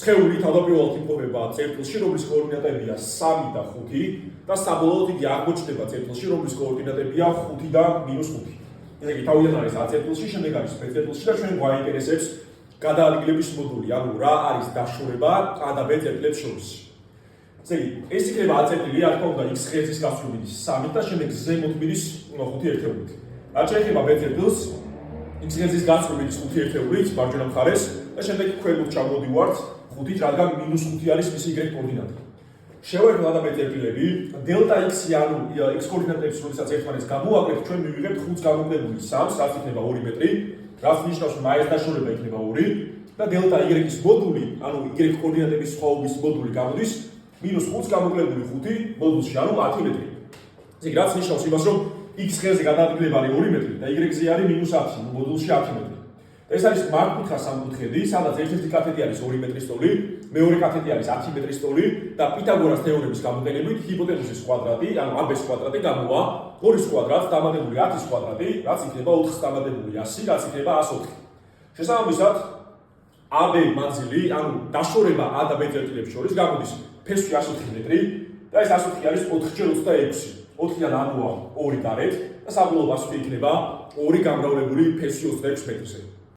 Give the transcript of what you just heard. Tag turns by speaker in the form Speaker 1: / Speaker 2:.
Speaker 1: სხეული თავდაპირველად იმყოფება წერტილში, რომლის კოორდინატებია 3 და 5 და საბოლოოდ იგი აღმოჩნდება წერტილში, რომლის კოორდინატებია 5 და -5. ესე იგი, თავიდან არის A წერტილში, შემდეგ არის B წერტილში და ჩვენ გვაინტერესებს გადაადგილების მოდული, ანუ რა არის დაშორება A და B წერტილებს შორის. ესე იგი, ეს იქნება A წერტილი, რა თქმა უნდა, x ღერძის გასწვრივით 3 და შემდეგ ზემოთ მიდის 5 ერთეულით. რაც შეეხება B წერტილს, x ღერძის გასწვრივით 5 ერთეულით მარჯვენა მხარეს და შემდეგ ქვემოთ ჩამოვდივართ 5-ით, რადგან -5 არის მისი y კოორდინატა. შევერგლ A და B წერტილები, დელტა x-ი, ანუ x კოორდინატებს, როდესაც ერთმანეთს გამოვაკლებთ, ჩვენ მივიღებთ 5-ს გამოკლებული 3-ს, რაც იქნება 2 მეტრი, რაც ნიშნავს, რომ ეს დაშორება იქნება 2 და დელტა y-ის მოდული, ანუ y კოორდინატების სხვაობის მოდული გამოდის -5-ს გამოკლებული 5 მოდულში, ანუ 10 მეტრი. ესე იგი, რაც ნიშნავს იმას, რომ x ღერძზე გადაადგილება არის 2 მეტრი და y-ზე არის -10, მოდულში 10 მეტრი. ეს არის მართკუთხა სამკუთხედი, სადაც ერთ-ერთი კათეტი არის 2 მეტრის ტოლი, მეორე კათეტი არის 10 მეტრის ტოლი და პითაგორას თეორემის გამოყენებით ჰიპოტენუზის კვადრატი, ანუ AB-ს კვადრატი გამოვა 2-ის კვადრატს დამატებული 10-ის კვადრატი, რაც იქნება 4-ს დამატებული 100, რაც იქნება 104. შესაბამისად, AB მანძილი, ანუ დაშორება A და B წერტილებს შორის გამოდის ფესვი 104 მეტრი და ეს 104 არის 4x26. 4-დან ამოვა 2 გარეთ და საბოლოო მასში იქნება 2 გამრავლებული ფესვი 26 მეტრზე.